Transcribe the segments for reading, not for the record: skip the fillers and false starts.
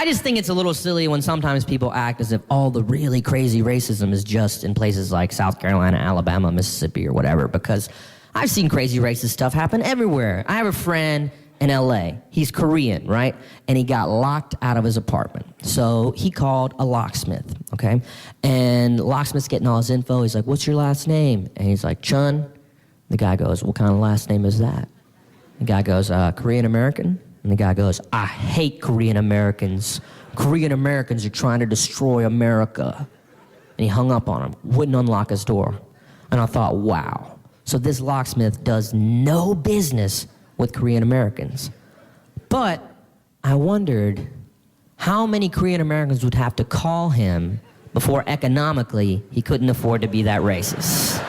just think it's a little silly when sometimes people act as if all the really crazy racism is just in places like South Carolina, Alabama, Mississippi, or whatever, because I've seen crazy racist stuff happen everywhere. I have a friend in LA. He's Korean, right? And he got locked out of his apartment. So he called a locksmith, okay? And the locksmith's getting all his info. He's like, what's your last name? And he's like, Chun. The guy goes, what kind of last name is that? The guy goes, Korean American? And the guy goes, I hate Korean Americans. Korean Americans are trying to destroy America. And he hung up on him, wouldn't unlock his door. And I thought, wow. So this locksmith does no business with Korean Americans. But I wondered how many Korean Americans would have to call him before economically he couldn't afford to be that racist.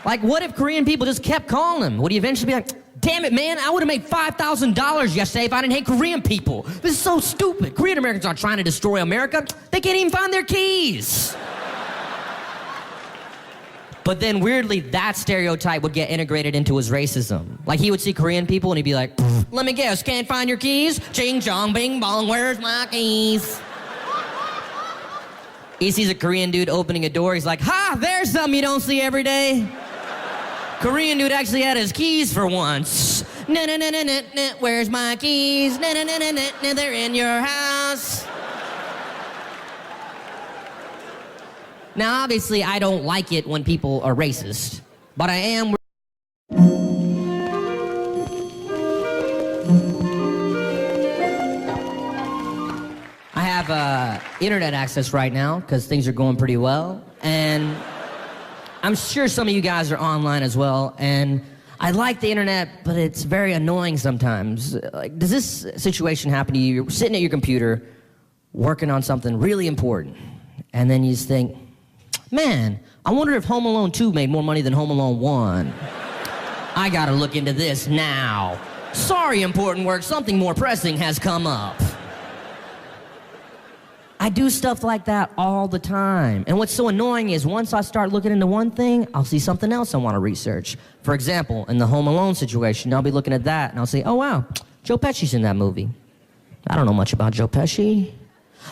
Like, what if Korean people just kept calling him? Would he eventually be like, damn it, man, I would have made $5,000 yesterday if I didn't hate Korean people. This is so stupid. Korean Americans aren't trying to destroy America. They can't even find their keys. But then weirdly, that stereotype would get integrated into his racism. Like, he would see Korean people and he'd be like, let me guess, can't find your keys? Ching chong bing bong, where's my keys? He sees a Korean dude opening a door, he's like, ha, there's something you don't see every day. Korean dude actually had his keys for once. Na-na-na-na-na-na, where's my keys? Na-na-na-na-na, they're in your house. Now, obviously, I don't like it when people are racist, but I am... I have internet access right now, because things are going pretty well, and I'm sure some of you guys are online as well, and I like the internet, but it's very annoying sometimes. Like, does this situation happen to you? You're sitting at your computer, working on something really important, and then you just think, man, I wonder if Home Alone 2 made more money than Home Alone 1. I gotta look into this now. Sorry, important work, something more pressing has come up. I do stuff like that all the time. And what's so annoying is once I start looking into one thing, I'll see something else I want to research. For example, in the Home Alone situation, I'll be looking at that and I'll say, oh wow, Joe Pesci's in that movie. I don't know much about Joe Pesci.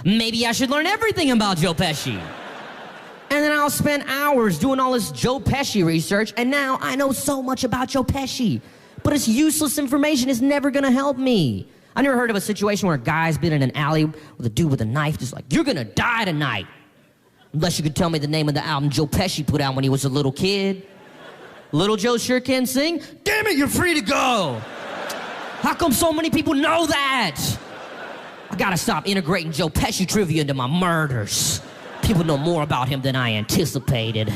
Maybe I should learn everything about Joe Pesci. And then I'll spend hours doing all this Joe Pesci research, and now I know so much about Joe Pesci. But it's useless information, it's never gonna help me. I never heard of a situation where a guy's been in an alley with a dude with a knife just like, you're gonna die tonight. Unless you could tell me the name of the album Joe Pesci put out when he was a little kid. Little Joe sure can sing. Damn it, you're free to go. How come so many people know that? I gotta stop integrating Joe Pesci trivia into my murders. People know more about him than I anticipated.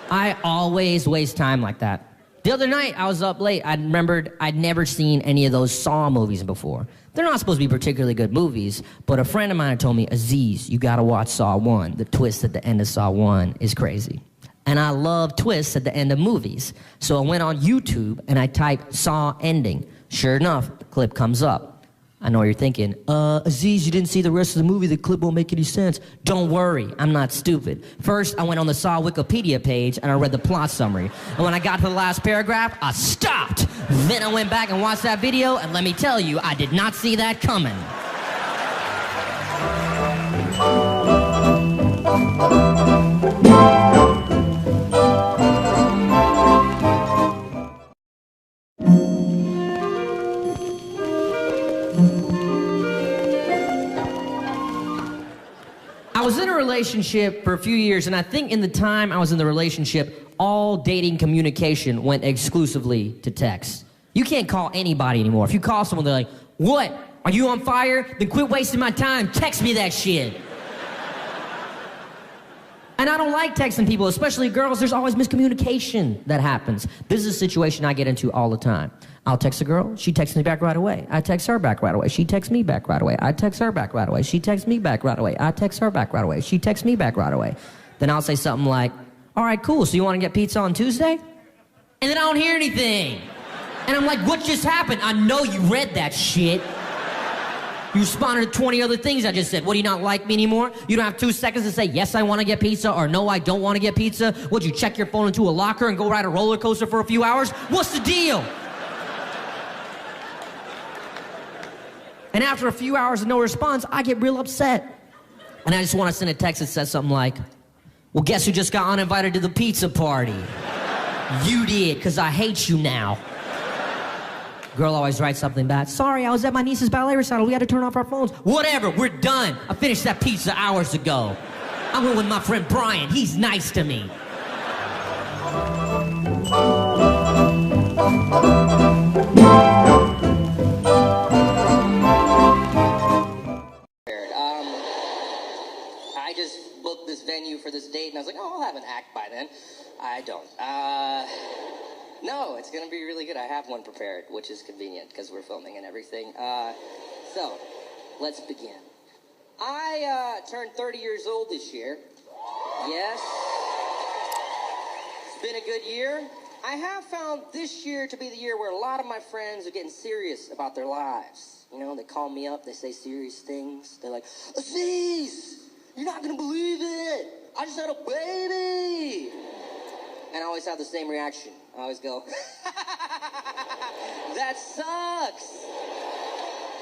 I always waste time like that. The other night, I was up late. I remembered I'd never seen any of those Saw movies before. They're not supposed to be particularly good movies, but a friend of mine had told me, Aziz, you gotta watch Saw 1. The twist at the end of Saw 1 is crazy. And I love twists at the end of movies. So I went on YouTube and I typed Saw ending. Sure enough, the clip comes up. I know what you're thinking, Aziz, you didn't see the rest of the movie, the clip won't make any sense. Don't worry, I'm not stupid. First, I went on the Saw Wikipedia page and I read the plot summary. And when I got to the last paragraph, I stopped. Then I went back and watched that video, and let me tell you, I did not see that coming. I was in a relationship for a few years, and I think in the time I was in the relationship, all dating communication went exclusively to text. You can't call anybody anymore. If you call someone, they're like, what? Are you on fire? Then quit wasting my time. Text me that shit. And I don't like texting people, especially girls. There's always miscommunication that happens. This is a situation I get into all the time. I'll text a girl, she texts me back right away. I text her back right away, she texts me back right away. I text her back right away, she texts me back right away. I text her back right away, she texts me back right away. Then I'll say something like, all right, cool, so you want to get pizza on Tuesday? And then I don't hear anything. And I'm like, what just happened? I know you read that shit. You responded to 20 other things I just said. What, do you not like me anymore? You don't have 2 seconds to say, yes, I want to get pizza, or no, I don't want to get pizza? Would you check your phone into a locker and go ride a roller coaster for a few hours? What's the deal? And after a few hours of no response, I get real upset. And I just want to send a text that says something like, well, guess who just got uninvited to the pizza party? You did, because I hate you now. Girl always writes something back. Sorry, I was at my niece's ballet recital. We had to turn off our phones. Whatever, we're done. I finished that pizza hours ago. I went with my friend Brian. He's nice to me. I just booked this venue for this date, and I was like, oh, I'll have an act by then. I don't. No, it's going to be really good. I have one prepared, which is convenient because we're filming and everything. So, let's begin. I turned 30 years old this year. Yes. It's been a good year. I have found this year to be the year where a lot of my friends are getting serious about their lives. You know, they call me up, they say serious things. They're like, Aziz, you're not going to believe it. I just had a baby. And I always have the same reaction. I always go, that sucks.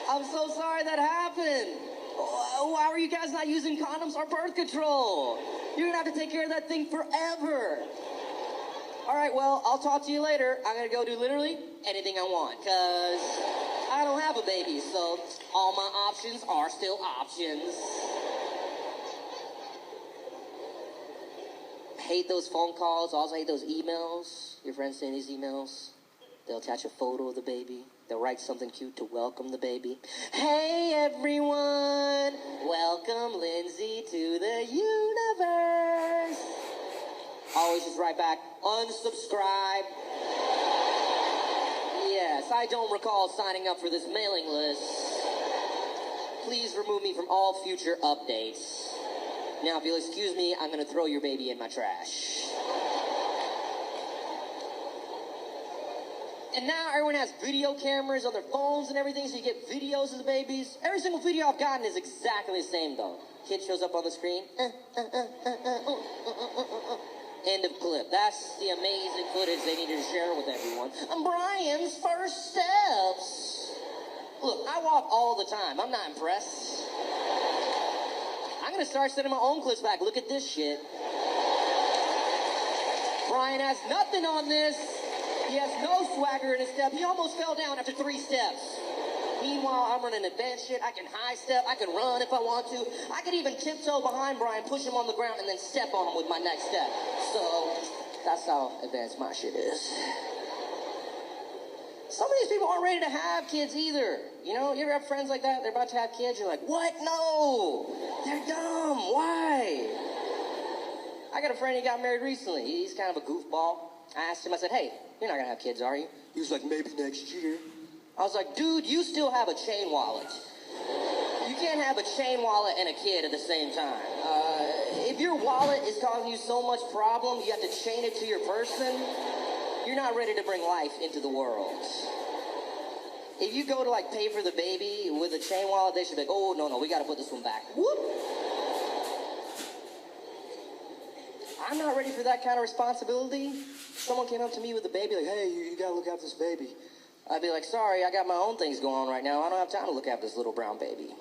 I'm so sorry that happened. Why are you guys not using condoms or birth control? You're going to have to take care of that thing forever. All right, well, I'll talk to you later. I'm going to go do literally anything I want because I don't have a baby, so all my options are still options. Hate those phone calls. Also hate those emails. Your friends send these emails. They'll attach a photo of the baby. They'll write something cute to welcome the baby. Hey, everyone. Welcome Lindsay to the universe. Always just write back, unsubscribe. Yes, I don't recall signing up for this mailing list. Please remove me from all future updates. Now, if you'll excuse me, I'm going to throw your baby in my trash. And now everyone has video cameras on their phones and everything, so you get videos of the babies. Every single video I've gotten is exactly the same, though. Kid shows up on the screen. End of clip. That's the amazing footage they needed to share with everyone. Brian's first steps. Look, I walk all the time. I'm not impressed. I'm going to start sending my own clips back. Look at this shit. Brian has nothing on this. He has no swagger in his step. He almost fell down after 3 steps. Meanwhile, I'm running advanced shit. I can high step. I can run if I want to. I could even tiptoe behind Brian, push him on the ground, and then step on him with my next step. So, that's how advanced my shit is. Some of these people aren't ready to have kids either. You know, you ever have friends like that? They're about to have kids. You're like, what? No. They're dumb. Why? I got a friend who got married recently. He's kind of a goofball. I asked him, I said, hey, you're not going to have kids, are you? He was like, maybe next year. I was like, dude, you still have a chain wallet. You can't have a chain wallet and a kid at the same time. If your wallet is causing you so much problem, you have to chain it to your person, you're not ready to bring life into the world. If you go to, like, pay for the baby with a chain wallet, they should be like, oh, no, we got to put this one back. Whoop. I'm not ready for that kind of responsibility. Someone came up to me with a baby, like, hey, you got to look after this baby. I'd be like, sorry, I got my own things going on right now. I don't have time to look after this little brown baby.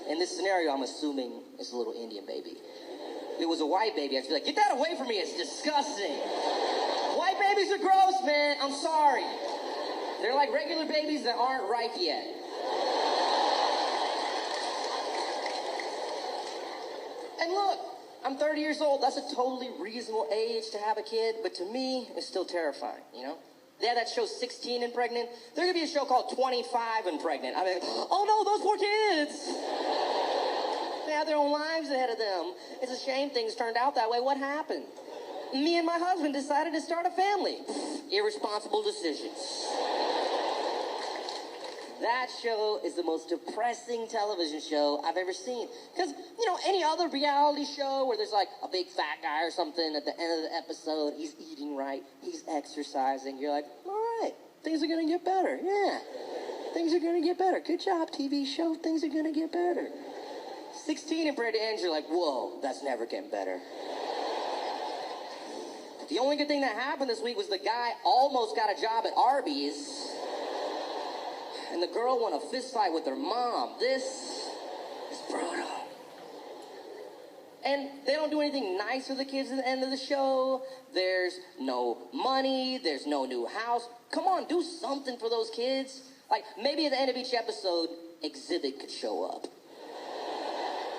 In this scenario, I'm assuming it's a little Indian baby. If it was a white baby, I'd be like, get that away from me, it's disgusting. White babies are gross, man, I'm sorry. They're like regular babies that aren't ripe yet. And look, I'm 30 years old. That's a totally reasonable age to have a kid, but to me, it's still terrifying, you know? They have that show 16 and Pregnant. There's gonna be a show called 25 and Pregnant. I mean, oh no, those poor kids. They have their own lives ahead of them. It's a shame things turned out that way. What happened? Me and my husband decided to start a family. Irresponsible decisions. That show is the most depressing television show I've ever seen. Because, you know, any other reality show where there's like a big fat guy or something at the end of the episode, he's eating right, he's exercising, you're like, all right, things are going to get better. Yeah, things are going to get better. Good job, TV show, things are going to get better. 16 and Pregnant ends, you're like, whoa, that's never getting better. The only good thing that happened this week was the guy almost got a job at Arby's. And the girl won a fist fight with her mom. This is brutal. And they don't do anything nice for the kids at the end of the show. There's no money. There's no new house. Come on, do something for those kids. Like, maybe at the end of each episode, Exhibit could show up.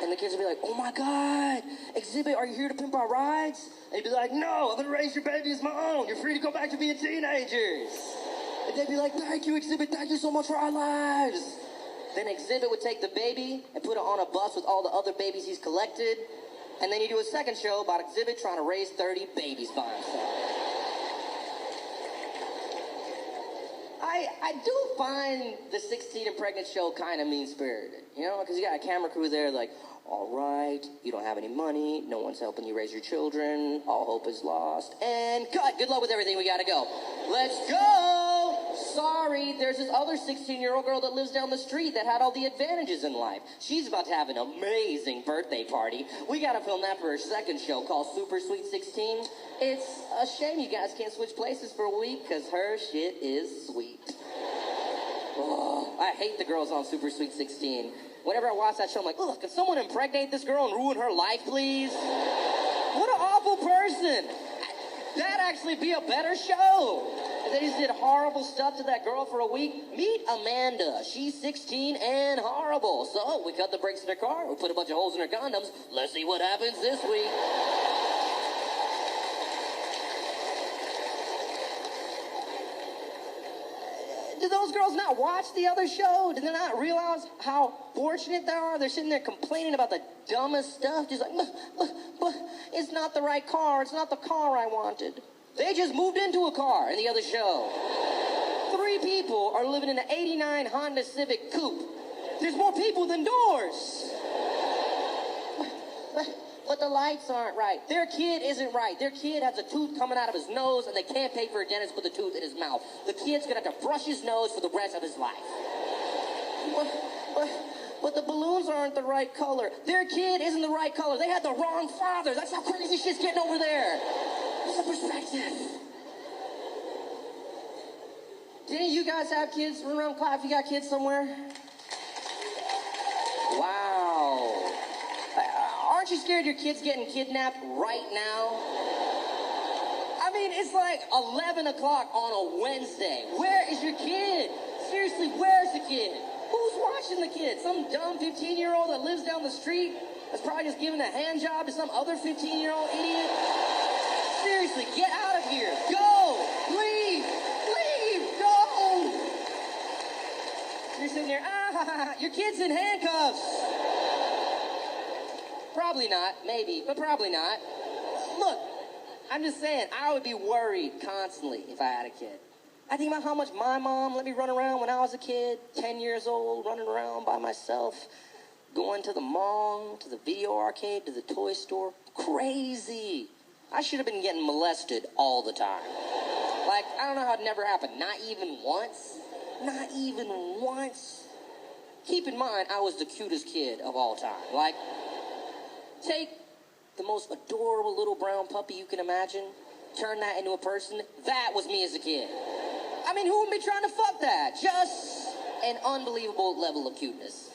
And the kids would be like, oh my God, Exhibit, are you here to pimp our rides? And he'd be like, no, I'm gonna raise your baby as my own. You're free to go back to being teenagers. And they'd be like, thank you, Exhibit, thank you so much for our lives. Then Exhibit would take the baby and put it on a bus with all the other babies he's collected. And then you do a second show about Exhibit trying to raise 30 babies by himself. I do find the 16 and pregnant show kind of mean-spirited, you know, because you got a camera crew there like, all right, you don't have any money, no one's helping you raise your children, all hope is lost, and cut, good luck with everything, we gotta go. Let's go! Sorry, there's this other 16-year-old girl that lives down the street that had all the advantages in life. She's about to have an amazing birthday party. We gotta film that for her second show called Super Sweet 16. It's a shame you guys can't switch places for a week, because her shit is sweet. Oh, I hate the girls on Super Sweet 16. Whenever I watch that show, I'm like, ugh, can someone impregnate this girl and ruin her life, please? What an awful person. That'd actually be a better show. If they just did horrible stuff to that girl for a week. Meet Amanda. She's 16 and horrible. So we cut the brakes in her car. We put a bunch of holes in her condoms. Let's see what happens this week. Did those girls not watch the other show? Did they not realize how fortunate they are? They're sitting there complaining about the dumbest stuff. Just like, but it's not the right car. It's not the car I wanted. They just moved into a car in the other show. 3 people are living in an 89 Honda Civic Coupe. There's more people than doors. But the lights aren't right. Their kid isn't right. Their kid has a tooth coming out of his nose, and they can't pay for a dentist to put the tooth in his mouth. The kid's gonna have to brush his nose for the rest of his life. But the balloons aren't the right color. Their kid isn't the right color. They had the wrong father. That's how crazy shit's getting over there. What's the perspective? Do any of you guys have kids? Run around, clap if you got kids somewhere. Wow. Aren't you scared your kid's getting kidnapped right now? I mean, it's like 11 o'clock on a Wednesday. Where is your kid? Seriously, where's the kid? Who's watching the kid? Some dumb 15-year-old that lives down the street that's probably just giving a hand job to some other 15-year-old idiot? Seriously, get out of here. Go! Leave! Leave! Go! You're sitting there, your kid's in handcuffs. Probably not, maybe, but probably not. Look, I'm just saying, I would be worried constantly if I had a kid. I think about how much my mom let me run around when I was a kid, 10 years old, running around by myself, going to the mall, to the video arcade, to the toy store. Crazy. I should have been getting molested all the time. Like, I don't know how it never happened. Not even once. Not even once. Keep in mind, I was the cutest kid of all time. Like, take the most adorable little brown puppy you can imagine, turn that into a person. That was me as a kid. I mean, who would be trying to fuck that? Just an unbelievable level of cuteness.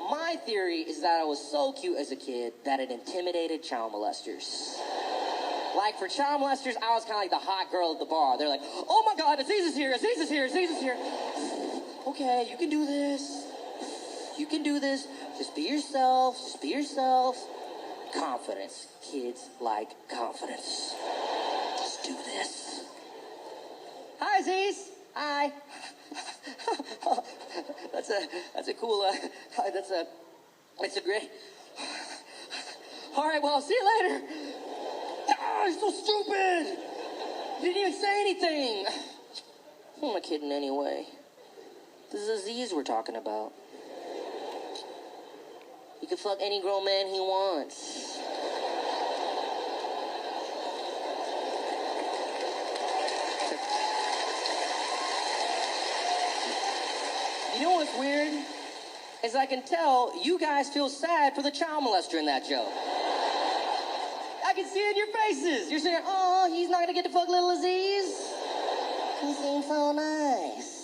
My theory is that I was so cute as a kid that it intimidated child molesters. Like, for child molesters, I was kind of like the hot girl at the bar. They're like, oh my God, Aziz is here, Aziz is here, Aziz is here. Okay, you can do this. You can do this. Just be yourself, just be yourself. Confidence. Kids like confidence. Just do this. Hi, Aziz. Hi. That's a cool, it's a great. All right, well, I'll see you later. Ah, you're so stupid. You didn't even say anything. Who am I kidding anyway? This is Aziz we're talking about. He can fuck any grown man he wants. You know what's weird? Is I can tell you guys feel sad for the child molester in that joke. I can see it in your faces. You're saying, oh, he's not gonna get to fuck little Aziz. He seems so nice.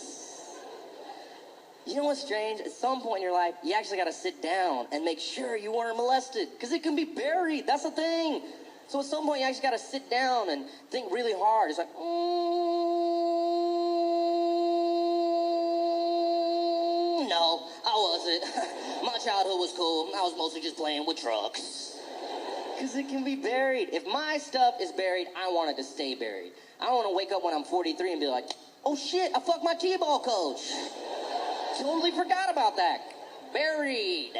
know what's strange? At some point in your life, you actually got to sit down and make sure you weren't molested, because it can be buried. That's the thing. So at some point, you actually got to sit down and think really hard. It's like, no, I wasn't. My childhood was cool. I was mostly just playing with trucks. Because it can be buried. If my stuff is buried, I want it to stay buried. I don't want to wake up when I'm 43 and be like, oh shit, I fucked my t-ball coach. Totally forgot about that. Buried.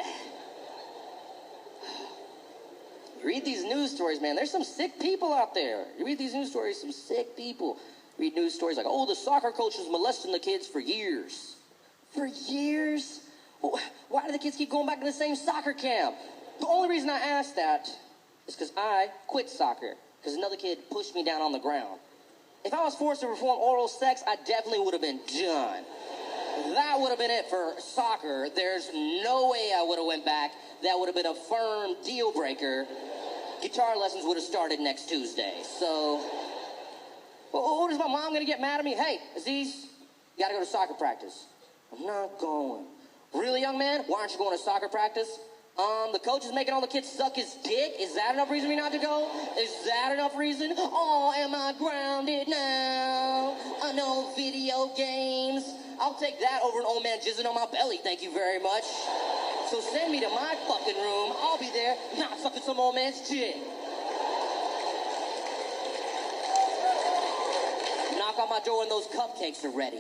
You read these news stories, man, there's some sick people out there. You read these news stories, some sick people. Read news stories like, oh, the soccer coach was molesting the kids for years. For years? Why do the kids keep going back to the same soccer camp? The only reason I asked that is because I quit soccer, because another kid pushed me down on the ground. If I was forced to perform oral sex, I definitely would have been done. That would have been it for soccer. There's no way I would have went back. That would have been a firm deal breaker. Guitar lessons would have started next Tuesday. So, what is my mom going to get mad at me? Hey, Aziz, you got to go to soccer practice. I'm not going. Really, young man? Why aren't you going to soccer practice? The coach is making all the kids suck his dick. Is that enough reason for me not to go? Is that enough reason? Oh, am I grounded now? I know video games. I'll take that over an old man jizzing on my belly, thank you very much. So send me to my fucking room. I'll be there, not sucking some old man's dick. Knock on my door when those cupcakes are ready.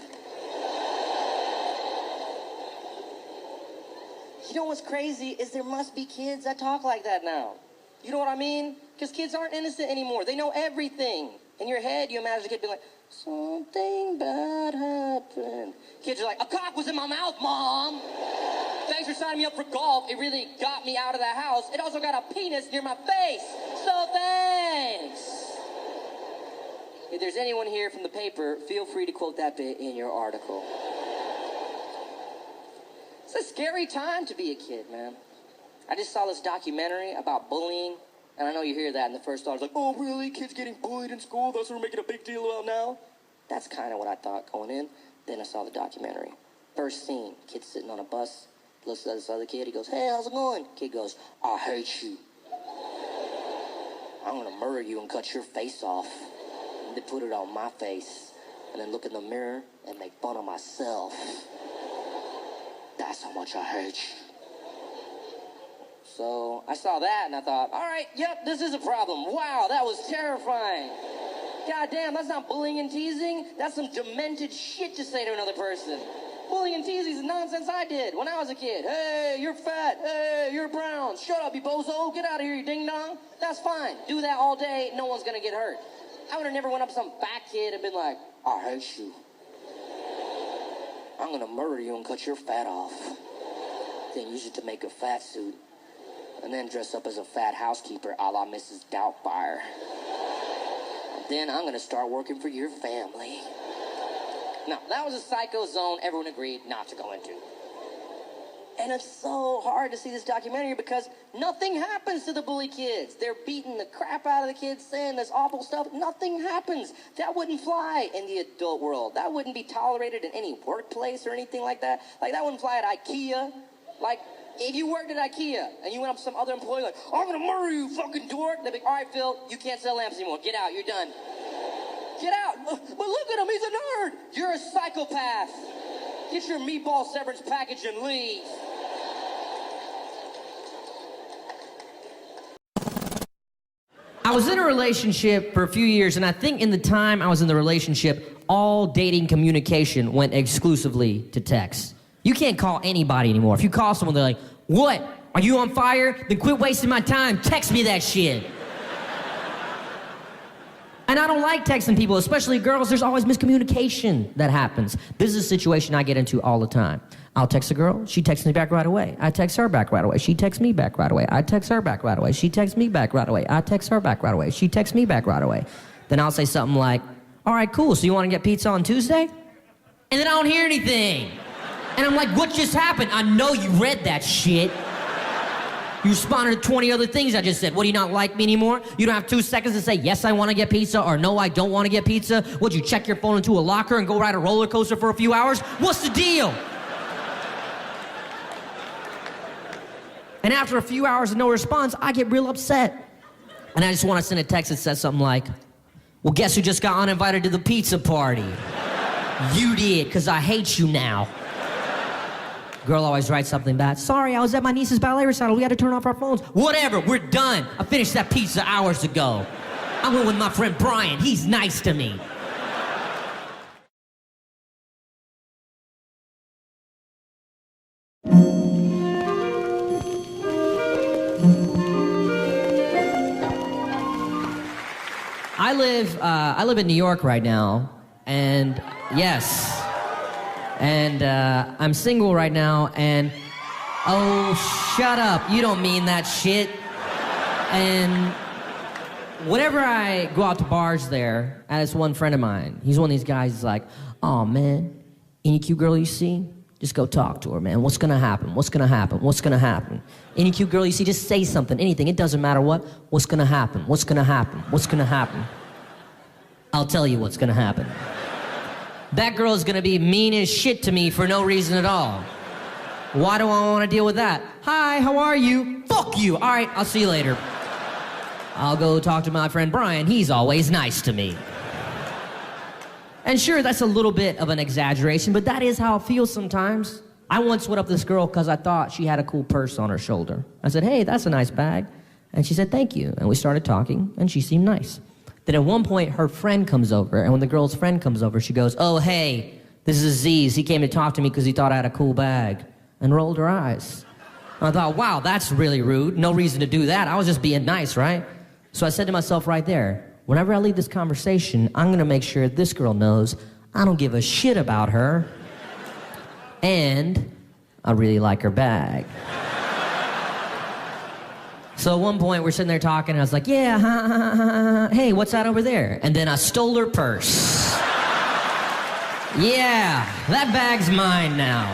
You know what's crazy is there must be kids that talk like that now. You know what I mean? Because kids aren't innocent anymore. They know everything. In your head, you imagine a kid being like, something bad happened. Kids are like, a cock was in my mouth, Mom. Thanks for signing me up for golf. It really got me out of the house. It also got a penis near my face. So thanks. If there's anyone here from the paper, feel free to quote that bit in your article. It's a scary time to be a kid, man. I just saw this documentary about bullying, and I know you hear that in the first thought. It's like, oh, really? Kids getting bullied in school? That's what we're making a big deal about now? That's kind of what I thought going in. Then I saw the documentary. First scene, kid sitting on a bus, looks at this other kid. He goes, hey, how's it going? Kid goes, I hate you. I'm going to murder you and cut your face off. And then put it on my face. And then look in the mirror and make fun of myself. That's how much I hate you. So I saw that and I thought, all right, yep, this is a problem. Wow, that was terrifying. God damn, that's not bullying and teasing. That's some demented shit to say to another person. Bullying and teasing is nonsense I did when I was a kid. Hey, you're fat. Hey, you're brown. Shut up, you bozo. Get out of here, you ding-dong. That's fine. Do that all day. No one's going to get hurt. I would have never went up to some fat kid and been like, I hate you. I'm going to murder you and cut your fat off. Then use it to make a fat suit. And then dress up as a fat housekeeper a la Mrs. Doubtfire. Then I'm going to start working for your family. Now, that was a psycho zone everyone agreed not to go into. And it's so hard to see this documentary because nothing happens to the bully kids. They're beating the crap out of the kids, saying this awful stuff. Nothing happens. That wouldn't fly in the adult world. That wouldn't be tolerated in any workplace or anything like that. Like, that wouldn't fly at IKEA. Like, if you worked at IKEA and you went up to some other employee like, I'm going to murder you, fucking dork. They'd be like, all right, Phil, you can't sell lamps anymore. Get out. You're done. Get out. But look at him. He's a nerd. You're a psychopath. Get your meatball severance package and leave. I was in a relationship for a few years, and I think in the time I was in the relationship, all dating communication went exclusively to text. You can't call anybody anymore. If you call someone, they're like, what? Are you on fire? Then quit wasting my time. Text me that shit. And I don't like texting people, especially girls. There's always miscommunication that happens. This is a situation I get into all the time. I'll text a girl, she texts me back right away. I text her back right away. She texts me back right away. I text her back right away. She texts me back right away. I text her back right away. She texts me back right away. Then I'll say something like, all right, cool, so you want to get pizza on Tuesday? And then I don't hear anything. And I'm like, what just happened? I know you read that shit. You responded to 20 other things I just said. What, do you not like me anymore? You don't have 2 seconds to say, yes, I want to get pizza, or no, I don't want to get pizza? Would you check your phone into a locker and go ride a roller coaster for a few hours? What's the deal? And after a few hours of no response, I get real upset. And I just want to send a text that says something like, well, guess who just got uninvited to the pizza party? You did, because I hate you now. Girl always writes something back. Sorry, I was at my niece's ballet recital. We had to turn off our phones. Whatever, we're done. I finished that pizza hours ago. I went with my friend Brian. He's nice to me. I live in New York right now, and yes, and I'm single right now, and oh, shut up, you don't mean that shit. And whenever I go out to bars there, and it's one friend of mine, he's one of these guys who's like, oh man, any cute girl you see, just go talk to her, man. What's gonna happen? What's gonna happen? What's gonna happen? Any cute girl you see, just say something, anything. It doesn't matter what. What's gonna happen? What's gonna happen? What's gonna happen? I'll tell you what's gonna happen. That girl is gonna be mean as shit to me for no reason at all. Why do I wanna deal with that? Hi, how are you? Fuck you. All right, I'll see you later. I'll go talk to my friend Brian. He's always nice to me. And sure, that's a little bit of an exaggeration, but that is how it feels sometimes. I once went up to this girl because I thought she had a cool purse on her shoulder. I said, hey, that's a nice bag. And she said, thank you. And we started talking, and she seemed nice. Then at one point, her friend comes over, and when the girl's friend comes over, she goes, oh, hey, this is Aziz. He came to talk to me because he thought I had a cool bag, and rolled her eyes. And I thought, wow, that's really rude. No reason to do that. I was just being nice, right? So I said to myself right there, whenever I leave this conversation, I'm gonna make sure this girl knows I don't give a shit about her, and I really like her bag. So at one point, we're sitting there talking, and I was like, yeah, hey, what's that over there? And then I stole her purse. Yeah, that bag's mine now.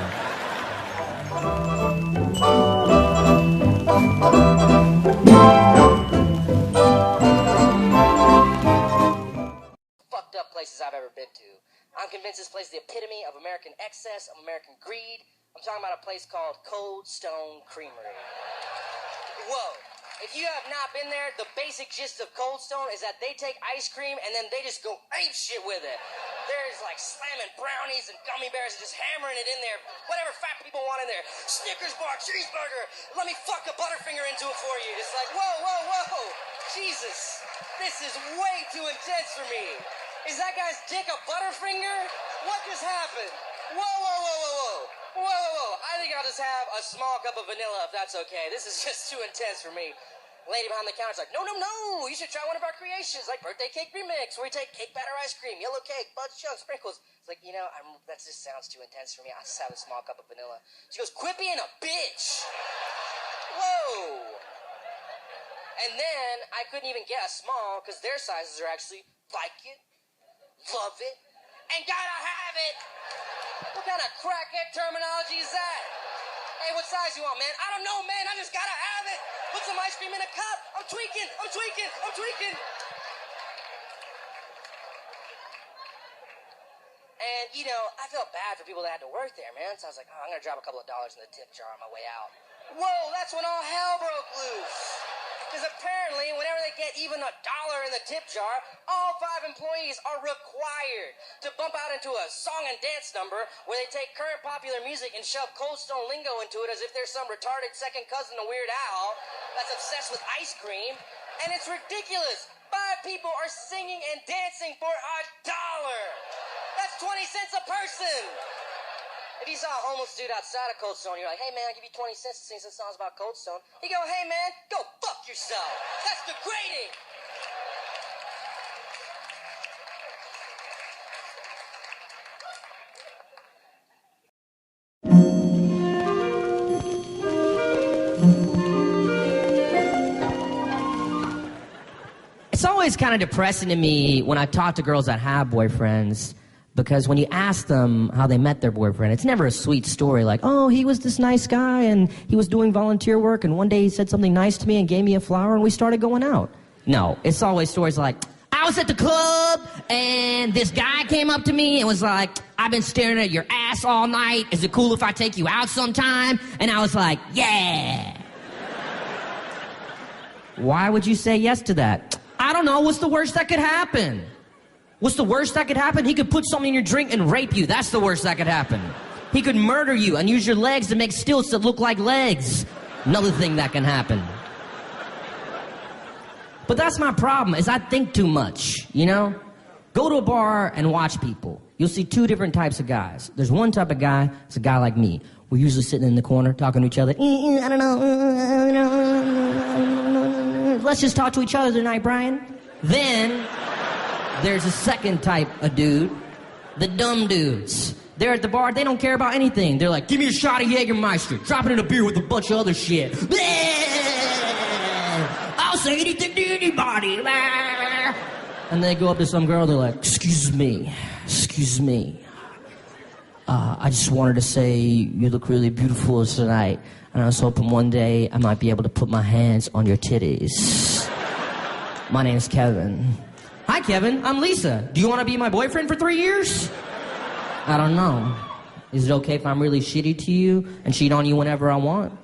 Fucked up places I've ever been to. I'm convinced this place is the epitome of American excess, of American greed. I'm talking about a place called Cold Stone Creamery. Whoa. If you have not been there, the basic gist of Cold Stone is that they take ice cream and then they just go ape shit with it. There's like slamming brownies and gummy bears and just hammering it in there. Whatever fat people want in there. Snickers bar, cheeseburger. Let me fuck a Butterfinger into it for you. It's like, whoa, whoa, whoa. Jesus. This is way too intense for me. Is that guy's dick a Butterfinger? What just happened? Whoa, whoa, whoa, whoa, whoa. Whoa, whoa, whoa. I think I'll just have a small cup of vanilla if that's okay. This is just too intense for me. Lady behind the counter's like, no, no, no. You should try one of our creations, like birthday cake remix, where we take cake batter ice cream, yellow cake, buds, chunks, sprinkles. It's like, you know, that just sounds too intense for me. I'll just have a small cup of vanilla. She goes, quit being a bitch. Whoa. And then I couldn't even get a small because their sizes are actually like it, love it, and gotta have it. What kind of crackhead terminology is that? Hey, what size you want, man? I don't know, man. I just gotta have it. Put some ice cream in a cup. I'm tweaking. I'm tweaking. I'm tweaking. And, you know, I felt bad for people that had to work there, man. So I was like, oh, I'm gonna drop a couple of dollars in the tip jar on my way out. Whoa, that's when all hell broke loose. Because apparently, whenever they get even $1 in the tip jar, all 5 employees are required to bump out into a song and dance number where they take current popular music and shove Cold Stone lingo into it as if there's some retarded second cousin to Weird Al that's obsessed with ice cream. And it's ridiculous. 5 people are singing and dancing for $1. That's 20 cents a person. If you saw a homeless dude outside of Cold Stone, you're like, hey, man, I'll give you 20 cents to sing some songs about Cold Stone. He go, hey, man, go fuck yourself. That's degrading. It's always kind of depressing to me when I talk to girls that have boyfriends, because when you ask them how they met their boyfriend, it's never a sweet story like, oh, he was this nice guy and he was doing volunteer work and one day he said something nice to me and gave me a flower and we started going out. No, it's always stories like, I was at the club and this guy came up to me and was like, I've been staring at your ass all night. Is it cool if I take you out sometime? And I was like, yeah. Why would you say yes to that? I don't know. What's the worst that could happen? What's the worst that could happen? He could put something in your drink and rape you. That's the worst that could happen. He could murder you and use your legs to make stilts that look like legs. Another thing that can happen. But that's my problem, is I think too much, you know? Go to a bar and watch people. You'll see two different types of guys. There's one type of guy, it's a guy like me. We're usually sitting in the corner talking to each other. I don't know. Let's just talk to each other tonight, Brian. Then there's a second type of dude, the dumb dudes. They're at the bar, they don't care about anything. They're like, give me a shot of Jägermeister, drop it in a beer with a bunch of other shit. I'll say anything to anybody. And they go up to some girl, they're like, excuse me. I just wanted to say you look really beautiful tonight. And I was hoping one day I might be able to put my hands on your titties. My name's Kevin. Hi, Kevin. I'm Lisa. Do you want to be my boyfriend for 3 years? I don't know. Is it okay if I'm really shitty to you and cheat on you whenever I want?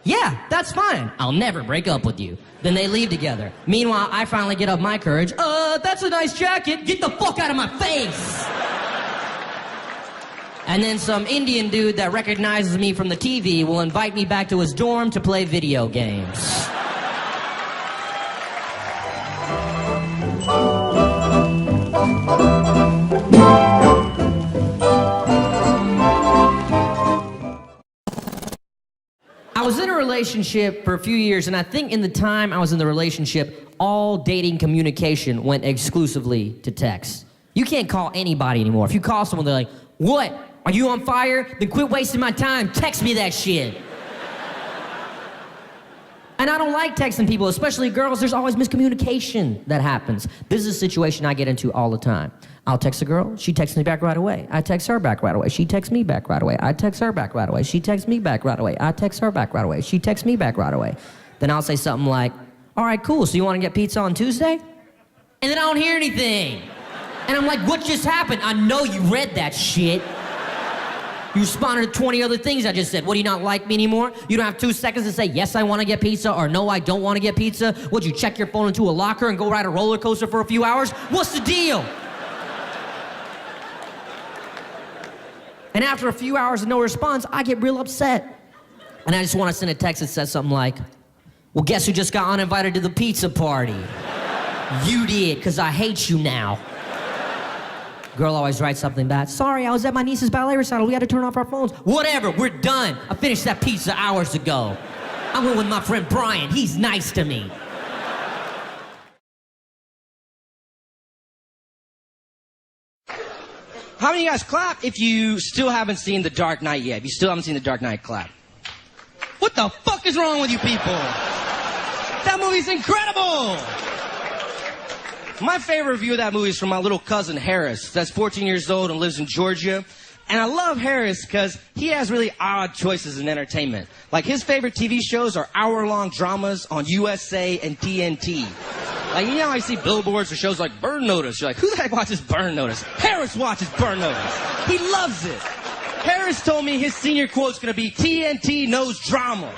Yeah, that's fine. I'll never break up with you. Then they leave together. Meanwhile, I finally get up my courage. That's a nice jacket. Get the fuck out of my face. And then some Indian dude that recognizes me from the TV will invite me back to his dorm to play video games. I was in a relationship for a few years, and I think in the time I was in the relationship, all dating communication went exclusively to text. You can't call anybody anymore. If you call someone, they're like, what? Are you on fire? Then quit wasting my time. Text me that shit. And I don't like texting people, especially girls. There's always miscommunication that happens. This is a situation I get into all the time. I'll text a girl, she texts me back right away. I text her back right away. She texts me back right away. I text her back right away. She texts me back right away. I text her back right away. She texts me back right away. Then I'll say something like, all right, cool, so you want to get pizza on Tuesday? And then I don't hear anything. And I'm like, what just happened? I know you read that shit. You responded to 20 other things I just said. What, do you not like me anymore? You don't have 2 seconds to say, yes, I want to get pizza, or no, I don't want to get pizza? Would you check your phone into a locker and go ride a roller coaster for a few hours? What's the deal? And after a few hours of no response, I get real upset. And I just want to send a text that says something like, well, guess who just got uninvited to the pizza party? You did, because I hate you now. Girl always writes something back. Sorry, I was at my niece's ballet recital. We had to turn off our phones. Whatever, we're done. I finished that pizza hours ago. I went with my friend Brian. He's nice to me. How many of you guys clap if you still haven't seen The Dark Knight yet? If you still haven't seen The Dark Knight, clap. What the fuck is wrong with you people? That movie's incredible! My favorite review of that movie is from my little cousin Harris, that's 14 years old and lives in Georgia. And I love Harris because he has really odd choices in entertainment. Like, his favorite TV shows are hour-long dramas on USA and TNT. Like, you know, I see billboards for shows like Burn Notice. You're like, who the heck watches Burn Notice? Harris watches Burn Notice. He loves it. Harris told me his senior quote's gonna be, TNT knows drama.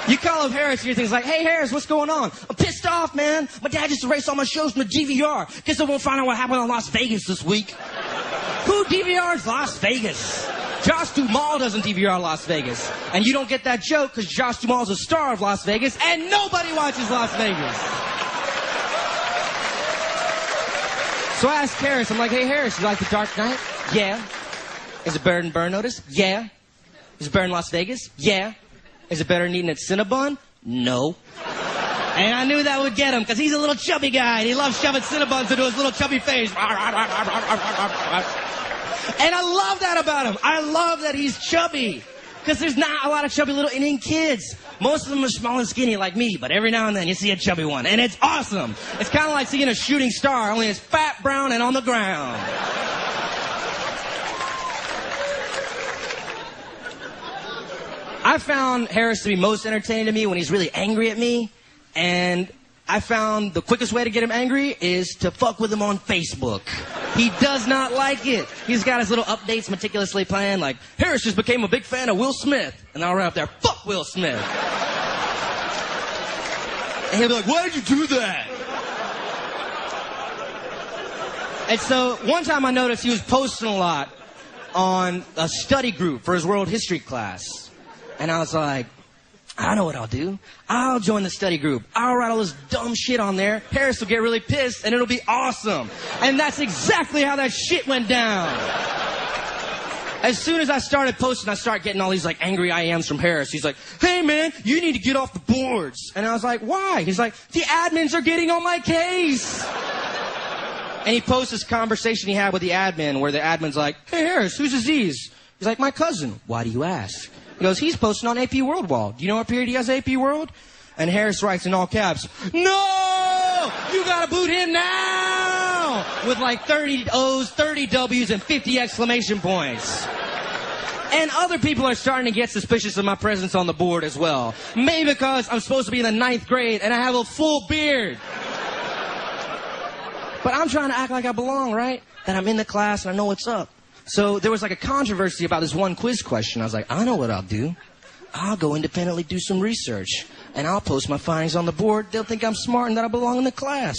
You call up Harris and you're things like, hey Harris, what's going on? I'm pissed off, man. My dad just erased all my shows from the DVR. Guess I won't find out what happened in Las Vegas this week. Who DVRs Las Vegas? Josh Duhamel doesn't DVR Las Vegas. And you don't get that joke because Josh Duhamel's a star of Las Vegas and nobody watches Las Vegas. So I asked Harris, I'm like, hey Harris, you like The Dark Knight? Yeah. Is it better than Burn Notice? Yeah. Is it better than Las Vegas? Yeah. Is it better than eating at Cinnabon? No. And I knew that would get him because he's a little chubby guy and he loves shoving Cinnabons into his little chubby face. And I love that about him. I love that he's chubby because there's not a lot of chubby little Indian kids. Most of them are small and skinny like me, but every now and then you see a chubby one, and it's awesome. It's kind of like seeing a shooting star, only it's fat, brown, and on the ground. I found Harris to be most entertaining to me when he's really angry at me, and I found the quickest way to get him angry is to fuck with him on Facebook. He does not like it. He's got his little updates meticulously planned, like, Harris just became a big fan of Will Smith. And I'll run up there, fuck Will Smith. And he'll be like, why did you do that? And so one time I noticed he was posting a lot on a study group for his world history class. And I was like, I know what I'll do. I'll join the study group. I'll write all this dumb shit on there. Harris will get really pissed and it'll be awesome. And that's exactly how that shit went down. As soon as I started posting, I started getting all these like angry IMs from Harris. He's like, hey man, you need to get off the boards. And I was like, why? He's like, the admins are getting on my case. And he posts this conversation he had with the admin where the admin's like, hey Harris, who's Aziz? He's like, my cousin. Why do you ask? He goes, he's posting on AP World Wall. Do you know what period he has AP World? And Harris writes in all caps, no! You gotta boot him now! With like 30 O's, 30 W's, and 50 exclamation points. And other people are starting to get suspicious of my presence on the board as well. Maybe because I'm supposed to be in the 9th grade and I have a full beard. But I'm trying to act like I belong, right? That I'm in the class and I know what's up. So there was like a controversy about this one quiz question. I was like, I know what I'll do. I'll go independently do some research. And I'll post my findings on the board. They'll think I'm smart and that I belong in the class.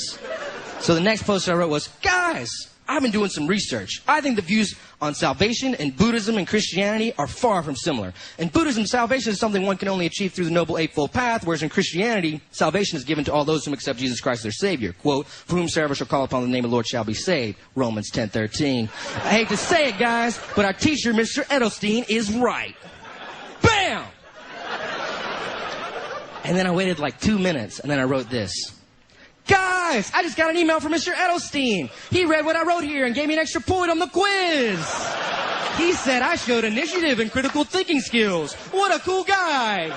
So the next post I wrote was, guys, I've been doing some research. I think the views on salvation in Buddhism and Christianity are far from similar. In Buddhism, salvation is something one can only achieve through the Noble Eightfold Path, whereas in Christianity, salvation is given to all those who accept Jesus Christ as their Savior. Quote, for whomsoever shall call upon the name of the Lord shall be saved. Romans 10:13. I hate to say it, guys, but our teacher, Mr. Edelstein, is right. Bam! And then I waited like 2 minutes, and then I wrote this. Guys, I just got an email from Mr. Edelstein. He read what I wrote here and gave me an extra point on the quiz. He said I showed initiative and critical thinking skills. What a cool guy.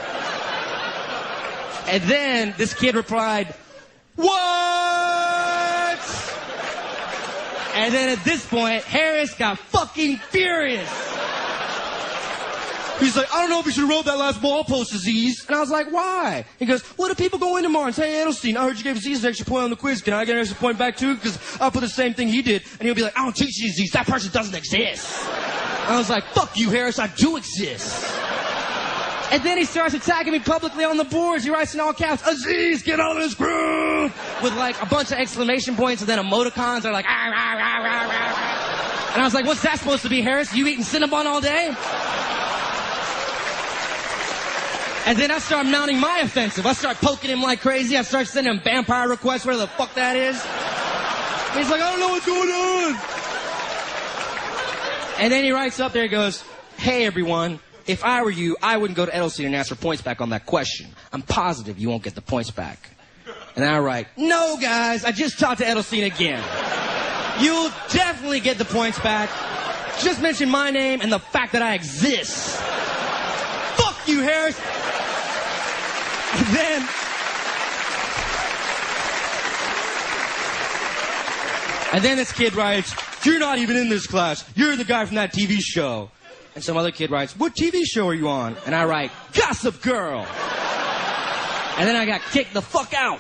And then this kid replied, what? And then at this point, Harris got fucking furious. He's like, I don't know if we should have wrote that last ball post, Aziz. And I was like, why? He goes, what if people go in tomorrow and say, hey, Edelstein, I heard you gave Aziz an extra point on the quiz. Can I get an extra point back too? Because I'll put the same thing he did. And he'll be like, I don't teach you, Aziz. That person doesn't exist. And I was like, fuck you, Harris. I do exist. And then he starts attacking me publicly on the boards. He writes in all caps, Aziz, get out of this groove! With like a bunch of exclamation points and then emoticons are like, ah, rah, rah, rah, rah. And I was like, what's that supposed to be, Harris? You eating Cinnabon all day? And then I start mounting my offensive. I start poking him like crazy. I start sending him vampire requests, whatever the fuck that is. And he's like, I don't know what's going on. And then he writes up there, he goes, hey everyone, if I were you, I wouldn't go to Edelstein and ask for points back on that question. I'm positive you won't get the points back. And then I write, no guys, I just talked to Edelstein again. You'll definitely get the points back. Just mention my name and the fact that I exist. Fuck you, Harris. And then this kid writes, you're not even in this class. You're the guy from that TV show. And some other kid writes, what TV show are you on? And I write, Gossip Girl. And then I got kicked the fuck out.